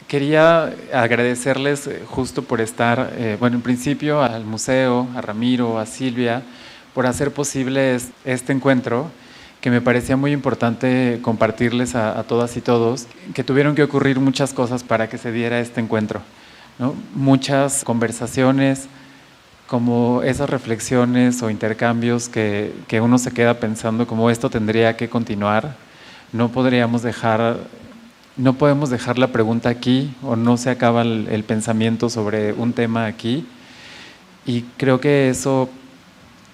Quería agradecerles justo por estar, en principio al museo, a Ramiro, a Silvia, por hacer posible este encuentro, que me parecía muy importante compartirles a todas y todos, que tuvieron que ocurrir muchas cosas para que se diera este encuentro, ¿no? Muchas conversaciones, como esas reflexiones o intercambios que uno se queda pensando como esto tendría que continuar, no podríamos dejar... No podemos dejar la pregunta aquí o no se acaba el pensamiento sobre un tema aquí, y creo que eso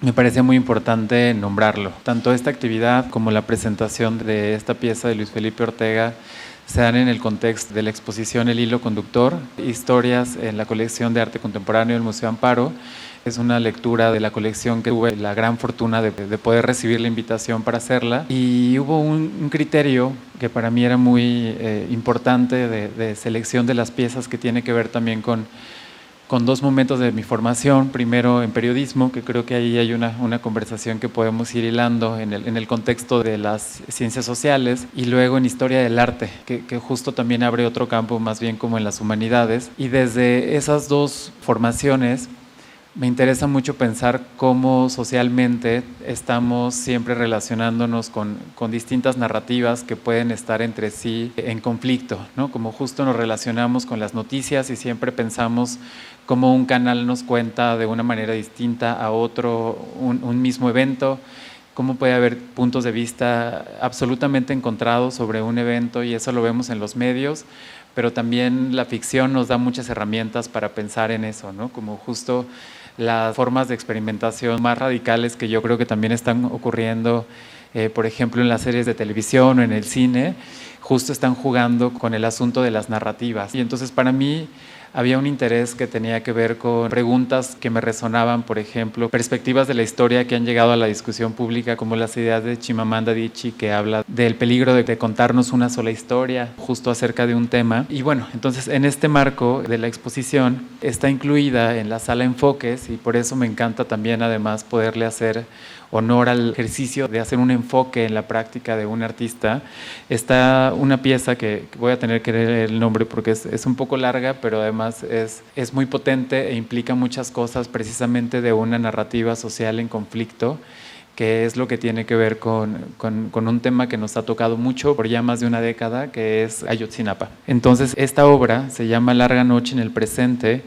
me parecía muy importante nombrarlo. Tanto esta actividad como la presentación de esta pieza de Luis Felipe Ortega se dan en el contexto de la exposición El Hilo Conductor, historias en la colección de arte contemporáneo del Museo Amparo. Es una lectura de la colección que tuve la gran fortuna de poder recibir la invitación para hacerla, y hubo un criterio que para mí era muy importante de selección de las piezas, que tiene que ver también con dos momentos de mi formación. Primero en periodismo, que creo que ahí hay una conversación que podemos ir hilando en el contexto de las ciencias sociales, y luego en historia del arte, que justo también abre otro campo más bien como en las humanidades. Y desde esas dos formaciones me interesa mucho pensar cómo socialmente estamos siempre relacionándonos con distintas narrativas que pueden estar entre sí en conflicto, ¿no? Como justo nos relacionamos con las noticias y siempre pensamos cómo un canal nos cuenta de una manera distinta a otro un mismo evento, cómo puede haber puntos de vista absolutamente encontrados sobre un evento, y eso lo vemos en los medios, pero también la ficción nos da muchas herramientas para pensar en eso, ¿no? Como justo las formas de experimentación más radicales que yo creo que también están ocurriendo, por ejemplo, en las series de televisión o en el cine, justo están jugando con el asunto de las narrativas. Y entonces para mí había un interés que tenía que ver con preguntas que me resonaban, por ejemplo, perspectivas de la historia que han llegado a la discusión pública, como las ideas de Chimamanda Adichie, que habla del peligro de contarnos una sola historia, justo acerca de un tema. Y bueno, entonces en este marco de la exposición está incluida en la sala Enfoques, y por eso me encanta también además poderle hacer honor al ejercicio de hacer un enfoque en la práctica de un artista. Está una pieza que voy a tener que leer el nombre porque es un poco larga, pero además es muy potente e implica muchas cosas precisamente de una narrativa social en conflicto, que es lo que tiene que ver con un tema que nos ha tocado mucho por ya más de una década, que es Ayotzinapa. Entonces, esta obra se llama Larga Noche en el Presente,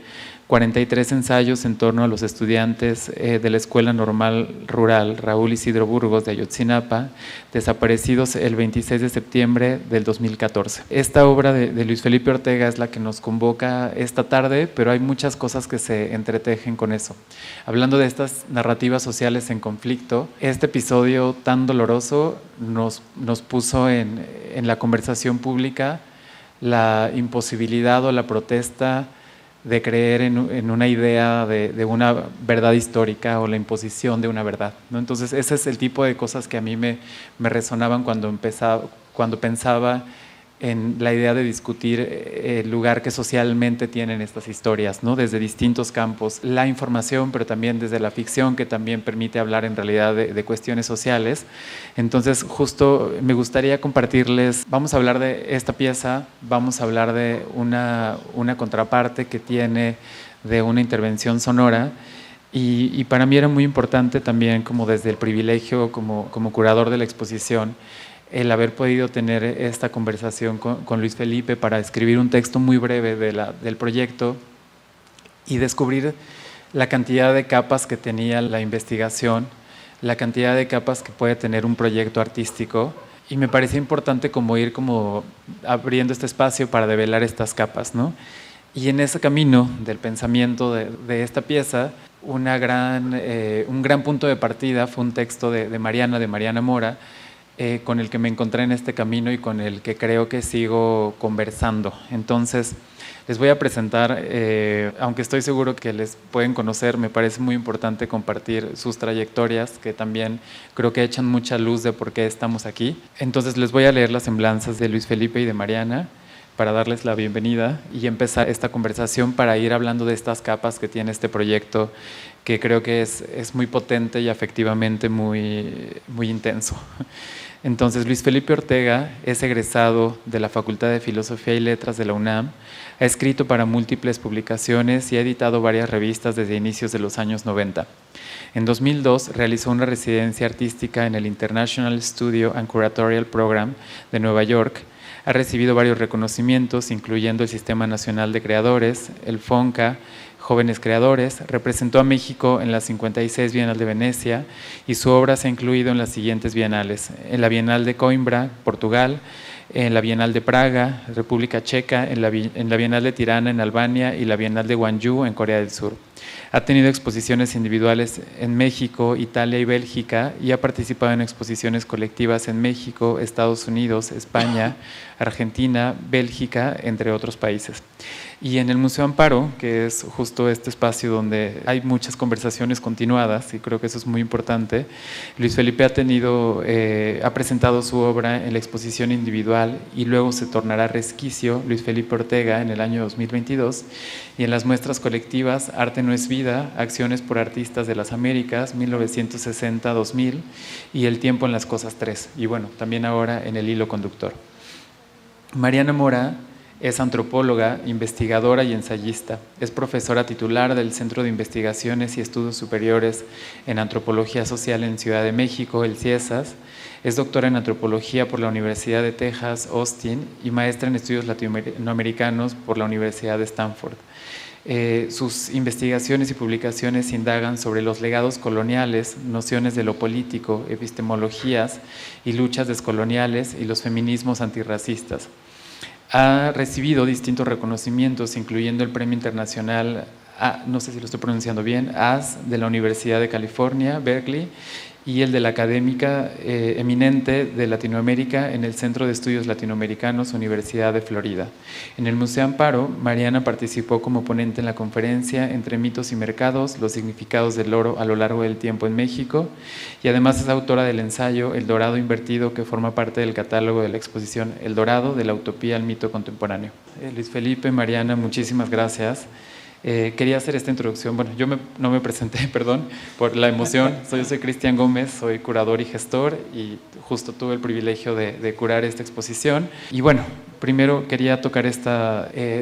43 ensayos en torno a los estudiantes de la Escuela Normal Rural Raúl Isidro Burgos de Ayotzinapa, desaparecidos el 26 de septiembre del 2014. Esta obra de Luis Felipe Ortega es la que nos convoca esta tarde, pero hay muchas cosas que se entretejen con eso. Hablando de estas narrativas sociales en conflicto, este episodio tan doloroso nos puso en la conversación pública la imposibilidad o la protesta de creer en una idea de una verdad histórica o la imposición de una verdad, ¿no? Entonces ese es el tipo de cosas que a mí me resonaban cuando pensaba en la idea de discutir el lugar que socialmente tienen estas historias, ¿no? Desde distintos campos, la información, pero también desde la ficción, que también permite hablar en realidad de cuestiones sociales. Entonces justo me gustaría compartirles, vamos a hablar de esta pieza, vamos a hablar de una contraparte que tiene de una intervención sonora, y para mí era muy importante también, como desde el privilegio como curador de la exposición, el haber podido tener esta conversación con Luis Felipe para escribir un texto muy breve del proyecto y descubrir la cantidad de capas que tenía la investigación, la cantidad de capas que puede tener un proyecto artístico, y me parecía importante como ir como abriendo este espacio para develar estas capas, ¿no? Y en ese camino del pensamiento de esta pieza, un gran punto de partida fue un texto de Mariana Mora, con el que me encontré en este camino y con el que creo que sigo conversando. Entonces, les voy a presentar, aunque estoy seguro que les pueden conocer, me parece muy importante compartir sus trayectorias, que también creo que echan mucha luz de por qué estamos aquí. Entonces, les voy a leer las semblanzas de Luis Felipe y de Mariana para darles la bienvenida y empezar esta conversación para ir hablando de estas capas que tiene este proyecto, que creo que es muy potente y afectivamente muy intenso. Entonces, Luis Felipe Ortega es egresado de la Facultad de Filosofía y Letras de la UNAM, ha escrito para múltiples publicaciones y ha editado varias revistas desde inicios de los años 90. En 2002 realizó una residencia artística en el International Studio and Curatorial Program de Nueva York. Ha recibido varios reconocimientos, incluyendo el Sistema Nacional de Creadores, el FONCA, Jóvenes Creadores, representó a México en la 56 Bienal de Venecia y su obra se ha incluido en las siguientes bienales: en la Bienal de Coimbra, Portugal, en la Bienal de Praga, República Checa, en la Bienal de Tirana, en Albania, y la Bienal de Gwangju, en Corea del Sur. Ha tenido exposiciones individuales en México, Italia y Bélgica, y ha participado en exposiciones colectivas en México, Estados Unidos, España, Argentina, Bélgica, entre otros países. Y en el Museo Amparo, que es justo este espacio donde hay muchas conversaciones continuadas, y creo que eso es muy importante, Luis Felipe ha presentado su obra en la exposición individual y luego se tornará Resquicio, Luis Felipe Ortega, en el año 2022, y en las muestras colectivas Arte no es vida, Acciones por Artistas de las Américas, 1960-2000, y El tiempo en las cosas 3, y bueno, también ahora en El hilo conductor. Mariana Mora es antropóloga, investigadora y ensayista. Es profesora titular del Centro de Investigaciones y Estudios Superiores en Antropología Social en Ciudad de México, el CIESAS. Es doctora en Antropología por la Universidad de Texas, Austin, y maestra en Estudios Latinoamericanos por la Universidad de Stanford. Sus investigaciones y publicaciones indagan sobre los legados coloniales, nociones de lo político, epistemologías y luchas descoloniales y los feminismos antirracistas. Ha recibido distintos reconocimientos, incluyendo el Premio Internacional, no sé si lo estoy pronunciando bien, AS de la Universidad de California, Berkeley, y el de la Académica Eminente de Latinoamérica en el Centro de Estudios Latinoamericanos, Universidad de Florida. En el Museo Amparo, Mariana participó como ponente en la conferencia Entre mitos y mercados, los significados del oro a lo largo del tiempo en México, y además es autora del ensayo El Dorado Invertido, que forma parte del catálogo de la exposición El Dorado, de la utopía al mito contemporáneo. Luis Felipe, Mariana, muchísimas gracias. Quería hacer esta introducción. Bueno, no me presenté, perdón, por la emoción. Yo soy Cristian Gómez, soy curador y gestor, y justo tuve el privilegio de curar esta exposición. Y bueno, primero quería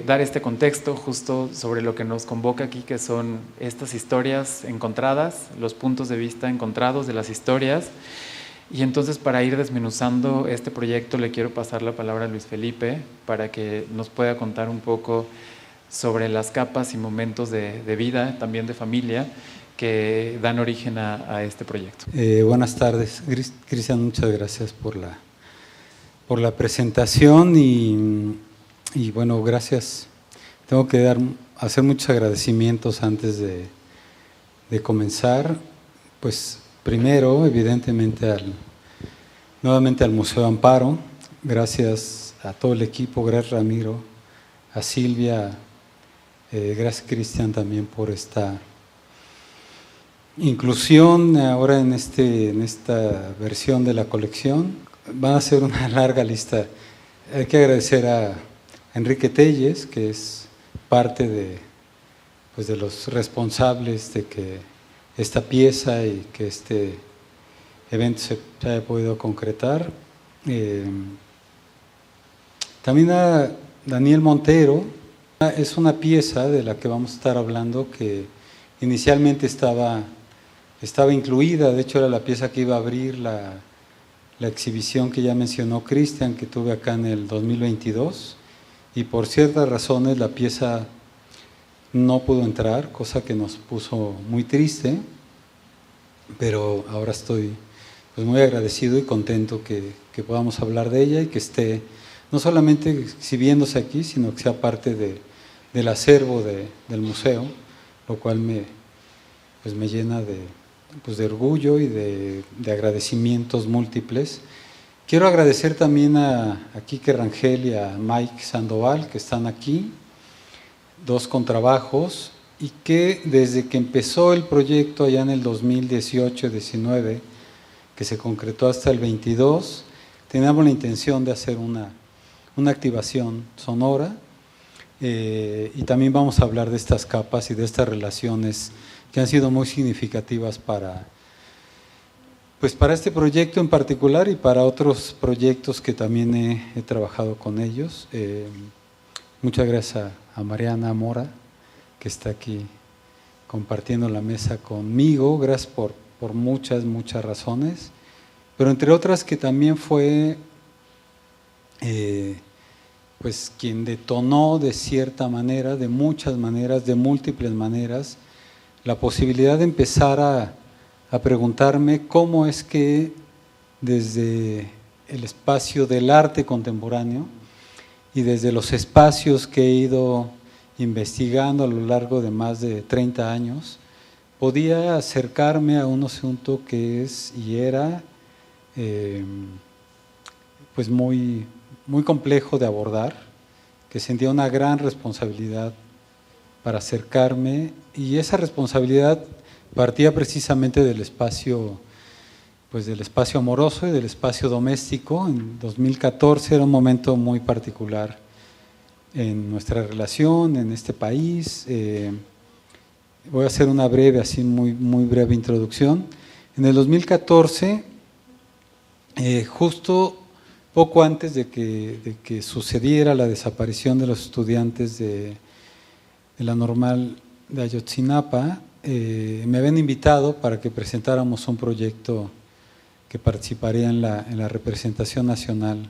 dar este contexto justo sobre lo que nos convoca aquí, que son estas historias encontradas, los puntos de vista encontrados de las historias. Y entonces, para ir desmenuzando este proyecto, le quiero pasar la palabra a Luis Felipe para que nos pueda contar un poco sobre las capas y momentos de vida, también de familia, que dan origen a este proyecto. Buenas tardes, Cristian, muchas gracias por la presentación y bueno, gracias. Tengo que hacer muchos agradecimientos antes de comenzar. Pues primero, evidentemente, nuevamente al Museo Amparo, gracias a todo el equipo, gracias Ramiro, a Silvia, gracias Cristian también por esta inclusión ahora en esta versión de la colección. Va a ser una larga lista. Hay que agradecer a Enrique Telles, que es parte de los responsables de que esta pieza y que este evento se haya podido concretar. También a Daniel Montero. Es una pieza de la que vamos a estar hablando que inicialmente estaba incluida, de hecho era la pieza que iba a abrir la exhibición que ya mencionó Cristian, que tuve acá en el 2022, y por ciertas razones la pieza no pudo entrar, cosa que nos puso muy triste, pero ahora estoy muy agradecido y contento que podamos hablar de ella y que esté no solamente exhibiéndose aquí, sino que sea parte del acervo del museo, lo cual me llena de orgullo y de agradecimientos múltiples. Quiero agradecer también a Quique Rangel y a Mike Sandoval, que están aquí, dos contrabajos, y que desde que empezó el proyecto allá en el 2018-19, que se concretó hasta el 22, teníamos la intención de hacer una activación sonora, y también vamos a hablar de estas capas y de estas relaciones que han sido muy significativas para Pues para este proyecto en particular y para otros proyectos que también he trabajado con ellos. Muchas gracias a Mariana Mora, que está aquí compartiendo la mesa conmigo. Gracias por muchas razones, pero entre otras que también fue pues quien detonó de cierta manera, de muchas maneras, de múltiples maneras, la posibilidad de empezar a preguntarme cómo es que desde el espacio del arte contemporáneo y desde los espacios que he ido investigando a lo largo de más de 30 años, podía acercarme a un asunto que es y era pues muy complejo de abordar, que sentía una gran responsabilidad para acercarme, y esa responsabilidad partía precisamente del espacio, pues del espacio amoroso y del espacio doméstico. En 2014 era un momento muy particular en nuestra relación, en este país. Voy a hacer una breve, así muy breve introducción. En el 2014, justo poco antes de que sucediera la desaparición de los estudiantes de la Normal de Ayotzinapa, me habían invitado para que presentáramos un proyecto que participaría en la representación nacional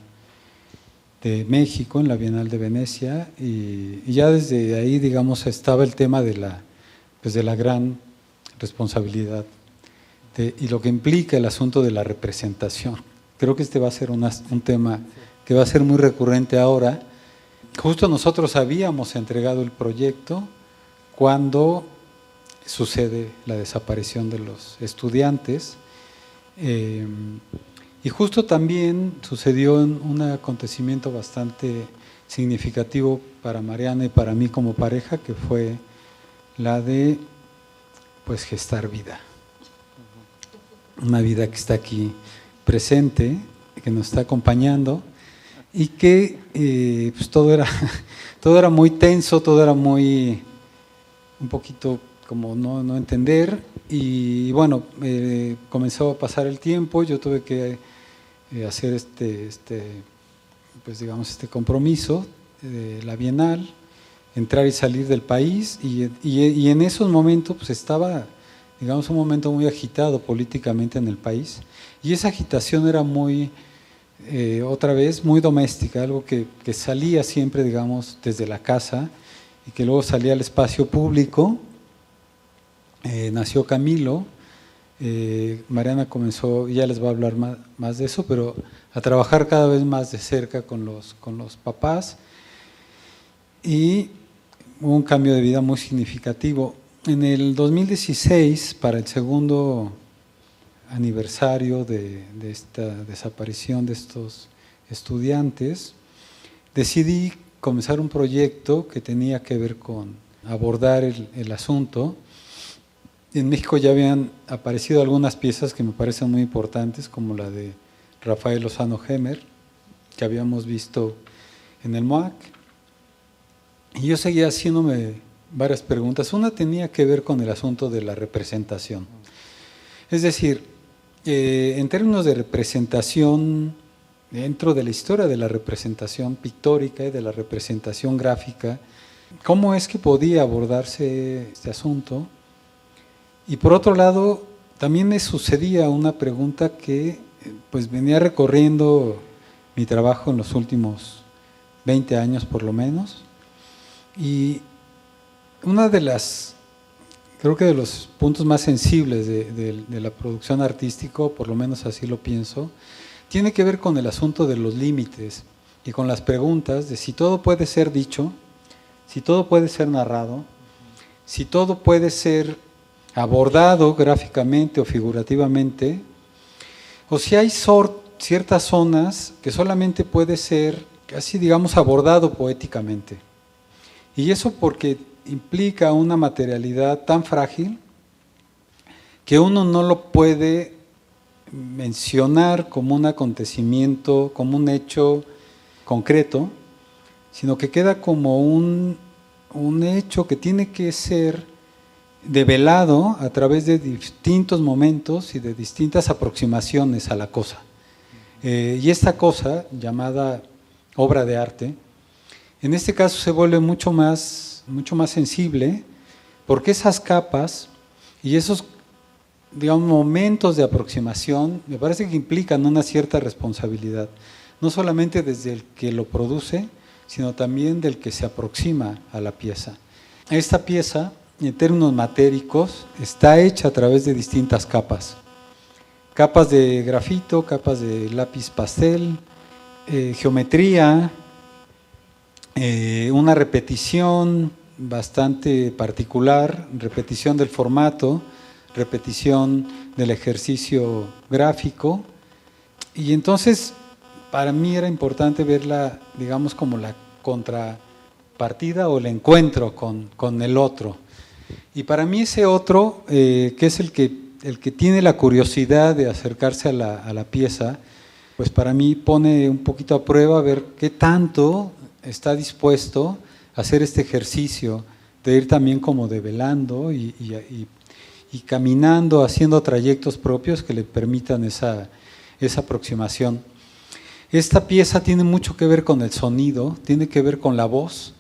de México, en la Bienal de Venecia, y ya desde ahí, digamos, estaba el tema de la gran responsabilidad y lo que implica el asunto de la representación. Creo que este va a ser un tema que va a ser muy recurrente ahora. Justo nosotros habíamos entregado el proyecto cuando sucede la desaparición de los estudiantes, y justo también sucedió un acontecimiento bastante significativo para Mariana y para mí como pareja, que fue la de pues gestar vida. Una vida que está aquí presente, que nos está acompañando, y que pues todo era muy tenso, todo era muy un poquito como no entender, y bueno, comenzó a pasar el tiempo. Yo tuve que hacer pues digamos este compromiso de la Bienal, entrar y salir del país, y en esos momentos pues estaba, digamos, un momento muy agitado políticamente en el país, y esa agitación era muy, otra vez, muy doméstica, algo que salía siempre, digamos, desde la casa, y que luego salía al espacio público. Nació Camilo, Mariana comenzó, ya les voy a hablar más de eso, pero a trabajar cada vez más de cerca con los papás, y hubo un cambio de vida muy significativo. En el 2016, para el segundo aniversario de esta desaparición de estos estudiantes, decidí comenzar un proyecto que tenía que ver con abordar el asunto. En México ya habían aparecido algunas piezas que me parecen muy importantes, como la de Rafael Lozano Hemer, que habíamos visto en el MOAC, y yo seguía haciéndome varias preguntas. Una tenía que ver con el asunto de la representación. Es decir, en términos de representación, dentro de la historia de la representación pictórica y de la representación gráfica, ¿cómo es que podía abordarse este asunto? Y por otro lado, también me sucedía una pregunta que pues venía recorriendo mi trabajo en los últimos 20 años por lo menos, y una de creo que de los puntos más sensibles de la producción artística, por lo menos así lo pienso, tiene que ver con el asunto de los límites y con las preguntas de si todo puede ser dicho, si todo puede ser narrado, si todo puede ser abordado gráficamente o figurativamente, o si hay ciertas zonas que solamente puede ser casi, digamos, abordado poéticamente. Y eso porque implica una materialidad tan frágil que uno no lo puede mencionar como un acontecimiento, como un hecho concreto, sino que queda como un hecho que tiene que ser develado a través de distintos momentos y de distintas aproximaciones a la cosa. Y esta cosa, llamada obra de arte, en este caso se vuelve mucho más sensible, porque esas capas y esos, digamos, momentos de aproximación, me parece que implican una cierta responsabilidad, no solamente desde el que lo produce, sino también del que se aproxima a la pieza. Esta pieza, en términos matéricos, está hecha a través de distintas capas. Capas de grafito, capas de lápiz pastel, geometría, una repetición bastante particular, repetición del formato, repetición del ejercicio gráfico. Y entonces, para mí era importante verla, digamos, como la contrapartida o el encuentro con el otro. Y para mí ese otro, que es el que tiene la curiosidad de acercarse a la pieza, pues para mí pone un poquito a prueba ver qué tanto está dispuesto a hacer este ejercicio de ir también como develando y caminando, haciendo trayectos propios que le permitan esa aproximación. Esta pieza tiene mucho que ver con el sonido, tiene que ver con la voz,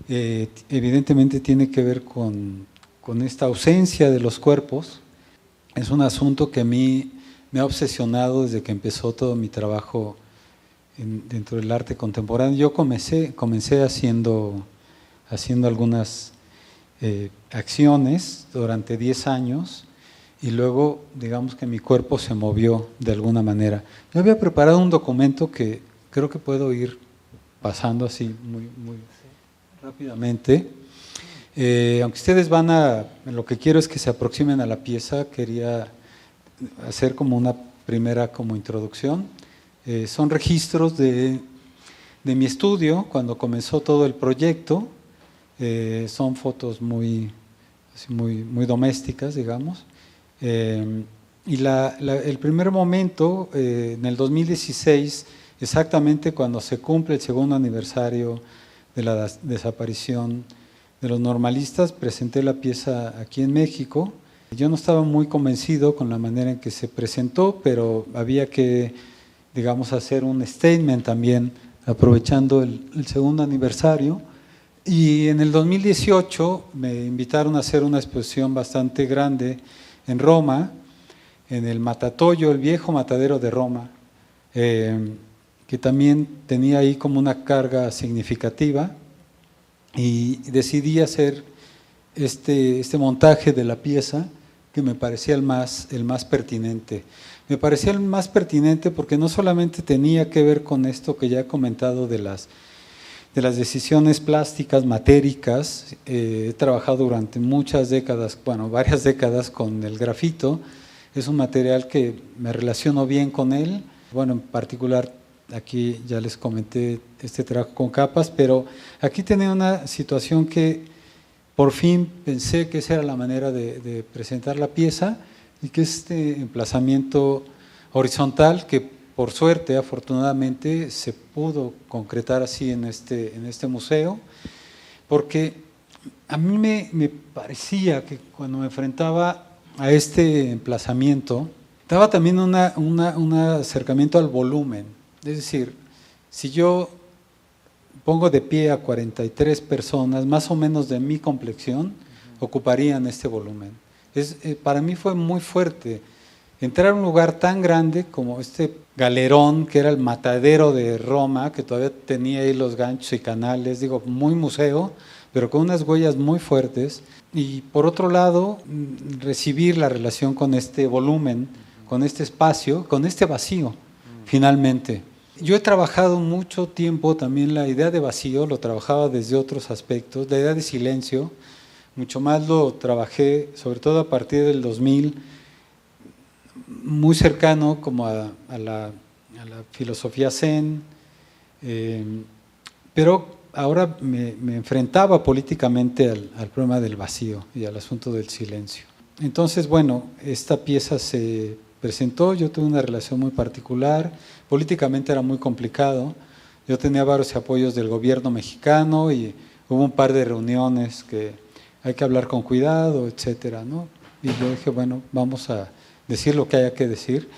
evidentemente tiene que ver con esta ausencia de los cuerpos. Es un asunto que a mí me ha obsesionado desde que empezó todo mi trabajo dentro del arte contemporáneo. Yo comencé haciendo algunas acciones durante 10 años y luego, digamos que mi cuerpo se movió de alguna manera. Yo había preparado un documento que creo que puedo ir pasando así muy rápidamente. Aunque ustedes lo que quiero es que se aproximen a la pieza, quería hacer como una primera como introducción. Son registros de mi estudio cuando comenzó todo el proyecto. Son fotos muy domésticas, digamos. Y el primer momento, en el 2016, exactamente cuando se cumple el segundo aniversario de la desaparición de los normalistas, presenté la pieza aquí en México. Yo no estaba muy convencido con la manera en que se presentó, pero había que, digamos, hacer un statement también, aprovechando el segundo aniversario. Y en el 2018 me invitaron a hacer una exposición bastante grande en Roma, en el Matatoio, el viejo matadero de Roma, que también tenía ahí como una carga significativa, y decidí hacer este montaje de la pieza que me parecía el más pertinente. Me parecía el más pertinente porque no solamente tenía que ver con esto que ya he comentado de las decisiones plásticas, matéricas. He trabajado durante muchas décadas, varias décadas con el grafito. Es un material que me relaciono bien con él. En particular, aquí ya les comenté este trabajo con capas, pero aquí tenía una situación que por fin pensé que esa era la manera de presentar la pieza, y que este emplazamiento horizontal que por suerte, afortunadamente, se pudo concretar así en este museo, porque a mí me parecía que cuando me enfrentaba a este emplazamiento, daba también un acercamiento al volumen. Es decir, si yo pongo de pie a 43 personas, más o menos de mi complexión, ocuparían este volumen. Para mí fue muy fuerte entrar a un lugar tan grande como este galerón, que era el matadero de Roma, que todavía tenía ahí los ganchos y canales, muy museo, pero con unas huellas muy fuertes. Y por otro lado, recibir la relación con este volumen, con este espacio, con este vacío, finalmente. Yo he trabajado mucho tiempo también la idea de vacío, lo trabajaba desde otros aspectos, la idea de silencio, mucho más lo trabajé, sobre todo a partir del 2000, muy cercano como a la filosofía zen, pero ahora me enfrentaba políticamente al problema del vacío y al asunto del silencio. Entonces, esta pieza se presentó, yo tuve una relación muy particular, políticamente era muy complicado, yo tenía varios apoyos del gobierno mexicano y hubo un par de reuniones que hay que hablar con cuidado, etcétera, ¿no? Y yo dije, bueno, vamos a decir lo que haya que decir.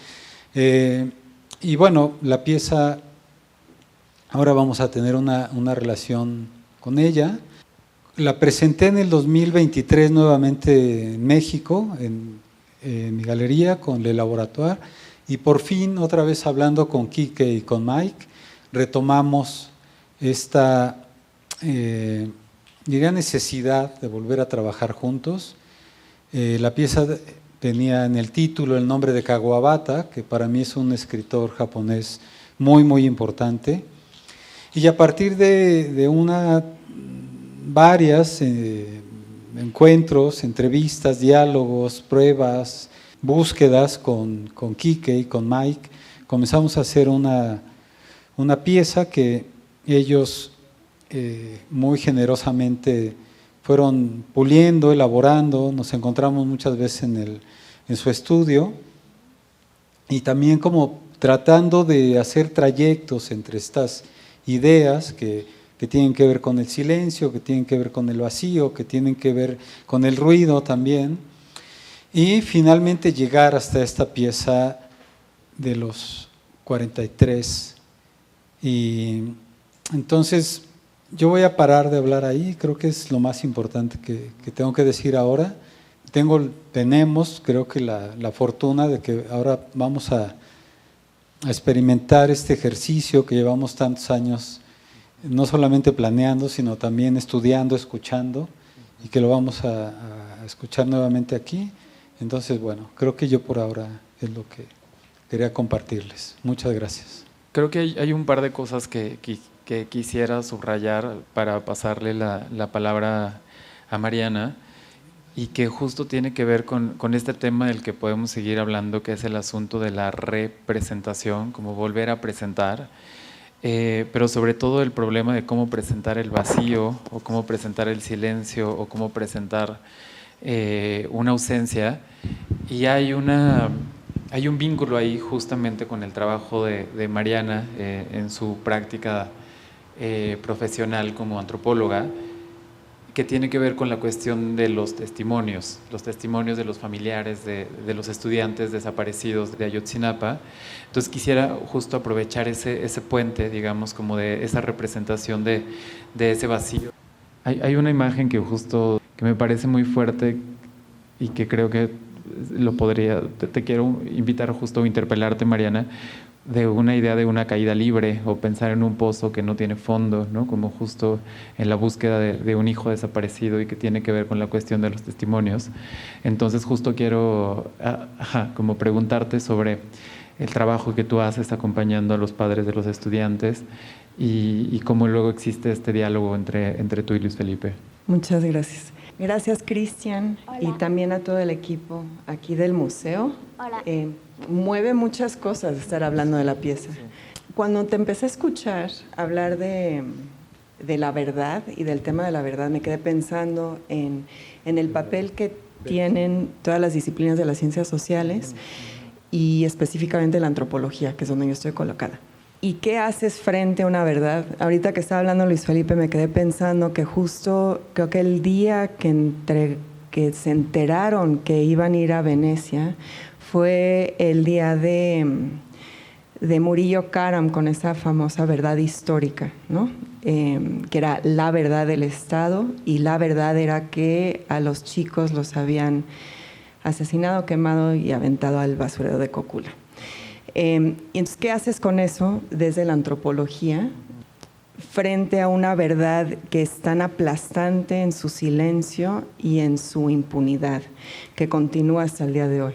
Y bueno, la pieza, ahora vamos a tener una relación con ella. La presenté en el 2023 nuevamente en México, en mi galería con Le Laboratoire, y por fin, otra vez hablando con Quique y con Mike, retomamos esta, diría, necesidad de volver a trabajar juntos. La pieza tenía en el título el nombre de Kawabata, que para mí es un escritor japonés muy, muy importante. Y a partir de varias encuentros, entrevistas, diálogos, pruebas, búsquedas con Quique y con Mike, comenzamos a hacer una pieza que ellos muy generosamente fueron puliendo, elaborando. Nos encontramos muchas veces en su estudio y también como tratando de hacer trayectos entre estas ideas que tienen que ver con el silencio, que tienen que ver con el vacío, que tienen que ver con el ruido también, y finalmente llegar hasta esta pieza de los 43. Y entonces yo voy a parar de hablar ahí, creo que es lo más importante que tengo que decir ahora. Tenemos, creo que la fortuna de que ahora vamos a experimentar este ejercicio que llevamos tantos años, no solamente planeando, sino también estudiando, escuchando, y que lo vamos a escuchar nuevamente aquí. Entonces, bueno, creo que yo por ahora es lo que quería compartirles. Muchas gracias. Creo que hay un par de cosas que quisiera subrayar para pasarle la palabra a Mariana, y que justo tiene que ver con este tema del que podemos seguir hablando, que es el asunto de la representación, como volver a presentar, pero sobre todo el problema de cómo presentar el vacío, o cómo presentar el silencio, o cómo presentar una ausencia. Y hay un vínculo ahí justamente con el trabajo de Mariana en su práctica profesional como antropóloga, que tiene que ver con la cuestión de los testimonios de los familiares de los estudiantes desaparecidos de Ayotzinapa. Entonces quisiera justo aprovechar ese puente, digamos, como de esa representación de ese vacío. Hay una imagen que me parece muy fuerte y que creo que te quiero invitar justo a interpelarte, Mariana, de una idea de una caída libre, o pensar en un pozo que no tiene fondo, ¿no? Como justo en la búsqueda de un hijo desaparecido, y que tiene que ver con la cuestión de los testimonios. Entonces justo quiero como preguntarte sobre el trabajo que tú haces acompañando a los padres de los estudiantes, y cómo luego existe este diálogo entre tú y Luis Felipe. Muchas gracias. Gracias, Cristian, y también a todo el equipo aquí del museo. Hola. Mueve muchas cosas estar hablando de la pieza. Sí. Cuando te empecé a escuchar hablar de la verdad y del tema de la verdad, me quedé pensando en el papel que tienen todas las disciplinas de las ciencias sociales, y específicamente la antropología, que es donde yo estoy colocada. ¿Y qué haces frente a una verdad? Ahorita que estaba hablando Luis Felipe, me quedé pensando que justo, creo que el día que se enteraron que iban a ir a Venecia fue el día de Murillo Karam, con esa famosa verdad histórica, ¿no? Que era la verdad del Estado, y la verdad era que a los chicos los habían asesinado, quemado y aventado al basurero de Cocula. Y entonces, ¿qué haces con eso desde la antropología frente a una verdad que es tan aplastante en su silencio y en su impunidad, que continúa hasta el día de hoy?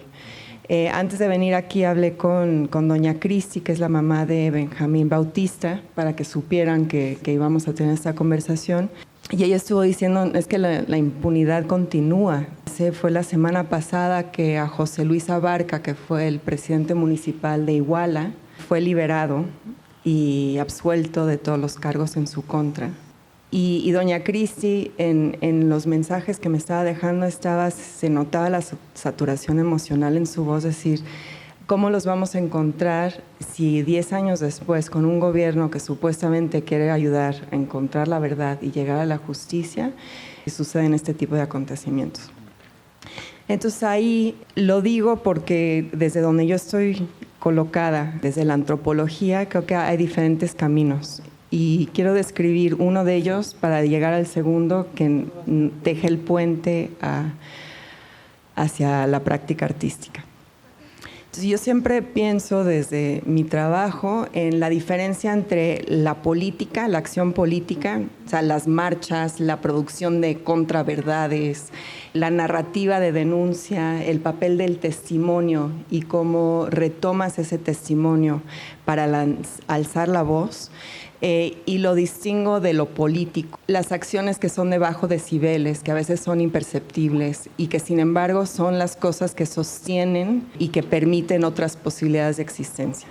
Antes de venir aquí hablé con doña Cristi, que es la mamá de Benjamín Bautista, para que supieran que íbamos a tener esta conversación. Y ella estuvo diciendo, es que la impunidad continúa. Fue la semana pasada que a José Luis Abarca, que fue el presidente municipal de Iguala, fue liberado y absuelto de todos los cargos en su contra. Y doña Cristi, en los mensajes que me estaba dejando, se notaba la saturación emocional en su voz, decir, ¿Cómo los vamos a encontrar si 10 años después, con un gobierno que supuestamente quiere ayudar a encontrar la verdad y llegar a la justicia, suceden este tipo de acontecimientos? Entonces ahí lo digo porque desde donde yo estoy colocada, desde la antropología, creo que hay diferentes caminos. Y quiero describir uno de ellos para llegar al segundo, que deje el puente hacia la práctica artística. Entonces, yo siempre pienso desde mi trabajo en la diferencia entre la política, la acción política, o sea, las marchas, la producción de contraverdades, la narrativa de denuncia, el papel del testimonio y cómo retomas ese testimonio para alzar la voz. Y lo distingo de lo político, las acciones que son de bajo decibeles, que a veces son imperceptibles y que sin embargo son las cosas que sostienen y que permiten otras posibilidades de existencia.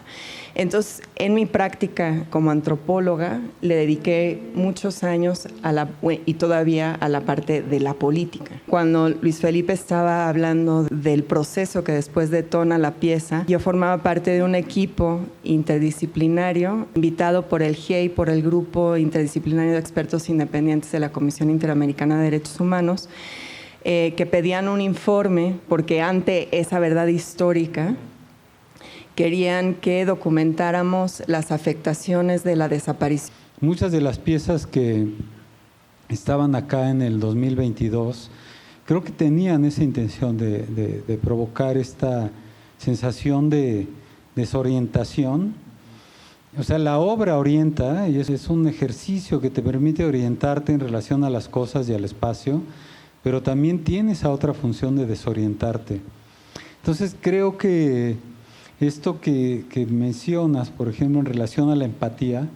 Entonces, en mi práctica como antropóloga, le dediqué muchos años y todavía a la parte de la política. Cuando Luis Felipe estaba hablando del proceso que después detona la pieza, yo formaba parte de un equipo interdisciplinario invitado por el GIEI, por el Grupo Interdisciplinario de Expertos Independientes de la Comisión Interamericana de Derechos Humanos, que pedían un informe porque ante esa verdad histórica querían que documentáramos las afectaciones de la desaparición. Muchas de las piezas que estaban acá en el 2022 creo que tenían esa intención de provocar esta sensación de desorientación. O sea, la obra orienta y es un ejercicio que te permite orientarte en relación a las cosas y al espacio, pero también tiene esa otra función de desorientarte. Entonces creo que esto que mencionas, por ejemplo, en relación a la empatía,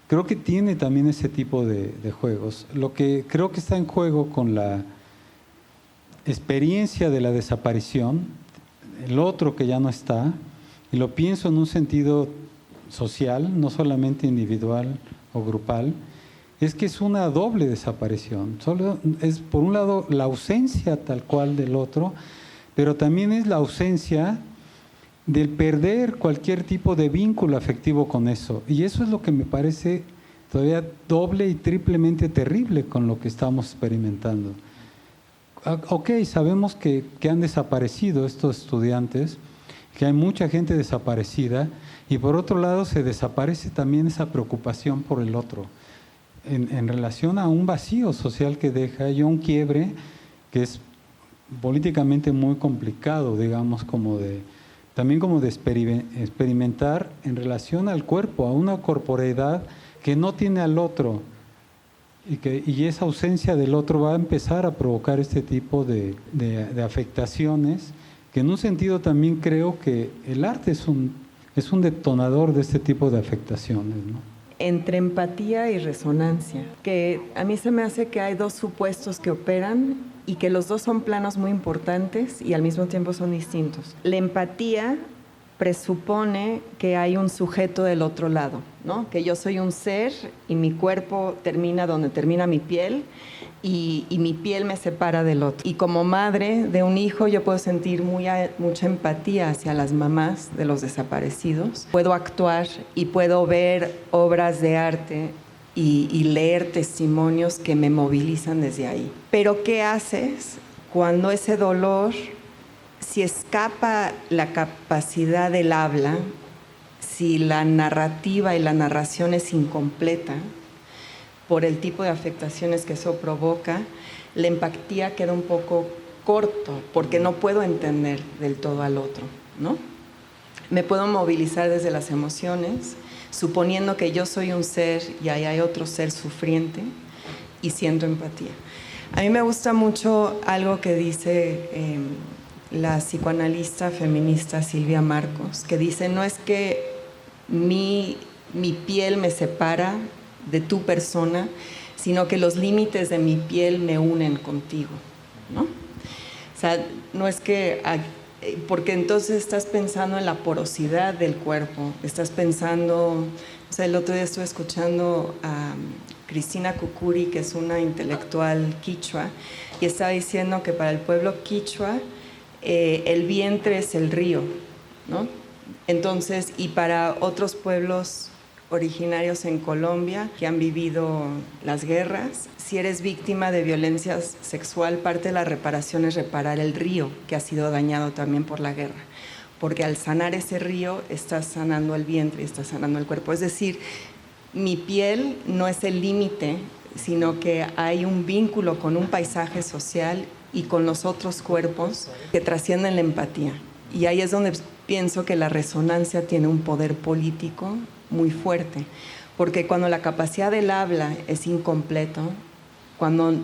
creo que tiene también ese tipo de juegos. Lo que creo que está en juego con la experiencia de la desaparición, el otro que ya no está, y lo pienso en un sentido social, no solamente individual o grupal, es que es una doble desaparición. Solo es, por un lado, la ausencia tal cual del otro, pero también es la ausencia del perder cualquier tipo de vínculo afectivo con eso. Y eso es lo que me parece todavía doble y triplemente terrible con lo que estamos experimentando. Ok, sabemos que han desaparecido estos estudiantes, que hay mucha gente desaparecida, y por otro lado se desaparece también esa preocupación por el otro, en relación a un vacío social que deja y un quiebre que es políticamente muy complicado, digamos, también como de experimentar en relación al cuerpo, a una corporeidad que no tiene al otro, y esa ausencia del otro va a empezar a provocar este tipo de afectaciones, que en un sentido también creo que el arte es un detonador de este tipo de afectaciones, ¿no? Entre empatía y resonancia, que a mí se me hace que hay dos supuestos que operan y que los dos son planos muy importantes y al mismo tiempo son distintos. La empatía presupone que hay un sujeto del otro lado, ¿no? Que yo soy un ser y mi cuerpo termina donde termina mi piel y mi piel me separa del otro. Y como madre de un hijo yo puedo sentir mucha empatía hacia las mamás de los desaparecidos. Puedo actuar y puedo ver obras de arte y leer testimonios que me movilizan desde ahí. Pero ¿qué haces cuando ese dolor, si escapa la capacidad del habla, si la narrativa y la narración es incompleta por el tipo de afectaciones que eso provoca, la empatía queda un poco corto porque no puedo entender del todo al otro, ¿no? Me puedo movilizar desde las emociones, suponiendo que yo soy un ser y ahí hay otro ser sufriente y siento empatía. A mí me gusta mucho algo que dice la psicoanalista feminista Silvia Marcos, que dice, no es que mi piel me separa de tu persona, sino que los límites de mi piel me unen contigo, ¿no? O sea, no es que... porque entonces estás pensando en la porosidad del cuerpo, estás pensando... O sea, el otro día estuve escuchando a Cristina Kukuri, que es una intelectual quichua, y estaba diciendo que para el pueblo quichua el vientre es el río, ¿no? Entonces, y para otros pueblos originarios en Colombia que han vivido las guerras, si eres víctima de violencia sexual, parte de la reparación es reparar el río que ha sido dañado también por la guerra, porque al sanar ese río estás sanando el vientre, estás sanando el cuerpo. Es decir, mi piel no es el límite, sino que hay un vínculo con un paisaje social y con los otros cuerpos que trascienden la empatía. Y ahí es donde pienso que la resonancia tiene un poder político muy fuerte, porque cuando la capacidad del habla es incompleto, cuando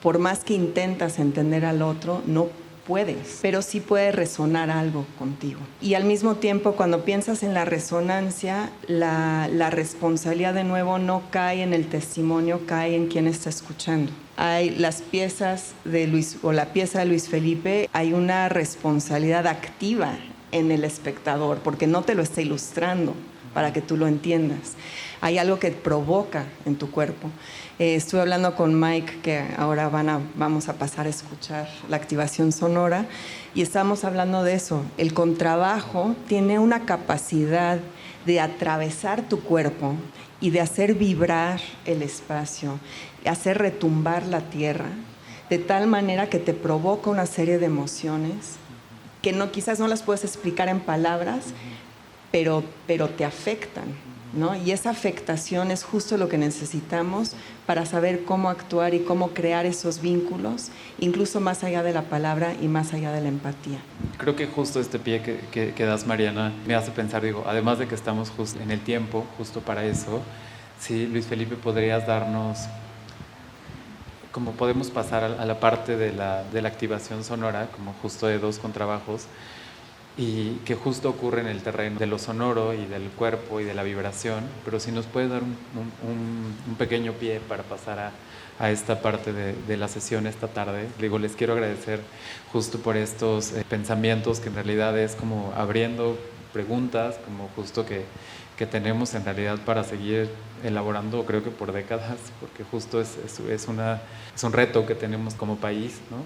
por más que intentas entender al otro, no puedes, pero sí puede resonar algo contigo. Y al mismo tiempo, cuando piensas en la resonancia, la responsabilidad de nuevo no cae en el testimonio, cae en quien está escuchando. Hay las piezas de Luis, o la pieza de Luis Felipe, hay una responsabilidad activa en el espectador, porque no te lo está ilustrando para que tú lo entiendas. Hay algo que provoca en tu cuerpo. Estuve hablando con Mike, que ahora vamos a pasar a escuchar la activación sonora, y estamos hablando de eso. El contrabajo tiene una capacidad de atravesar tu cuerpo y de hacer vibrar el espacio, hacer retumbar la tierra, de tal manera que te provoca una serie de emociones que quizás no las puedes explicar en palabras, pero te afectan, ¿no? Y esa afectación es justo lo que necesitamos para saber cómo actuar y cómo crear esos vínculos, incluso más allá de la palabra y más allá de la empatía. Creo que justo este pie que das, Mariana, me hace pensar, digo, además de que estamos justo en el tiempo, justo para eso, sí, Luis Felipe, podrías darnos, como podemos pasar a la parte de la activación sonora, como justo de dos contrabajos, y que justo ocurre en el terreno de lo sonoro y del cuerpo y de la vibración, pero si nos puedes dar un pequeño pie para pasar a esta parte de la sesión esta tarde. Digo, les quiero agradecer justo por estos pensamientos que en realidad es como abriendo preguntas, como justo que tenemos en realidad para seguir elaborando, creo que por décadas, porque justo es un reto que tenemos como país, ¿no?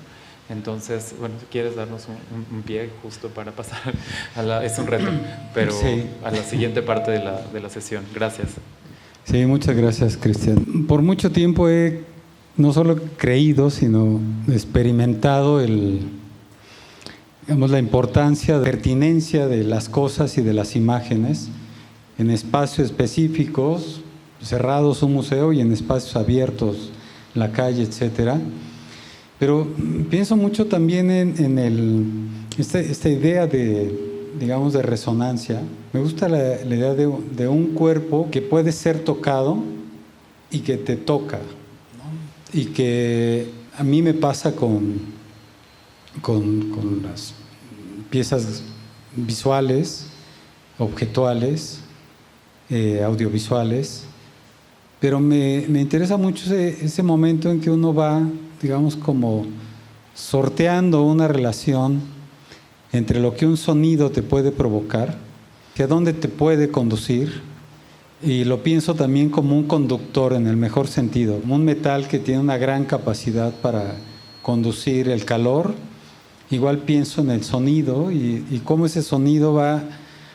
Entonces, bueno, si quieres darnos un pie justo para pasar es un reto, pero sí, a la siguiente parte de la sesión. Gracias. Sí, muchas gracias, Cristian. Por mucho tiempo he no solo creído, sino experimentado la importancia, la pertinencia de las cosas y de las imágenes en espacios específicos, cerrados un museo, y en espacios abiertos, la calle, etcétera. Pero pienso mucho también en esta idea digamos, de resonancia. Me gusta la idea de un cuerpo que puede ser tocado y que te toca, ¿no? Y que a mí me pasa con las piezas visuales, objetuales, audiovisuales, pero me interesa mucho ese momento en que uno va, digamos, como sorteando una relación entre lo que un sonido te puede provocar, hacia dónde te puede conducir, y lo pienso también como un conductor en el mejor sentido, como un metal que tiene una gran capacidad para conducir el calor. Igual pienso en el sonido y cómo ese sonido va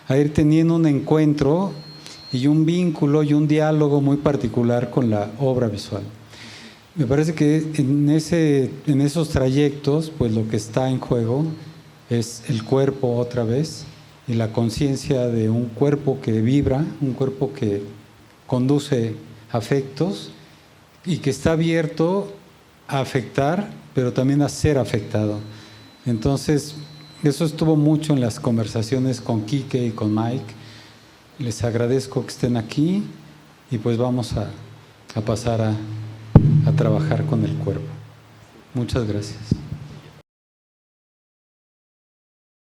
a ir teniendo un encuentro y un vínculo y un diálogo muy particular con la obra visual. Me parece que en esos trayectos, pues lo que está en juego es el cuerpo otra vez, y la conciencia de un cuerpo que vibra, un cuerpo que conduce afectos y que está abierto a afectar, pero también a ser afectado. Entonces, eso estuvo mucho en las conversaciones con Quique y con Mike. Les agradezco que estén aquí y pues vamos a pasar a trabajar con el cuerpo. Muchas gracias.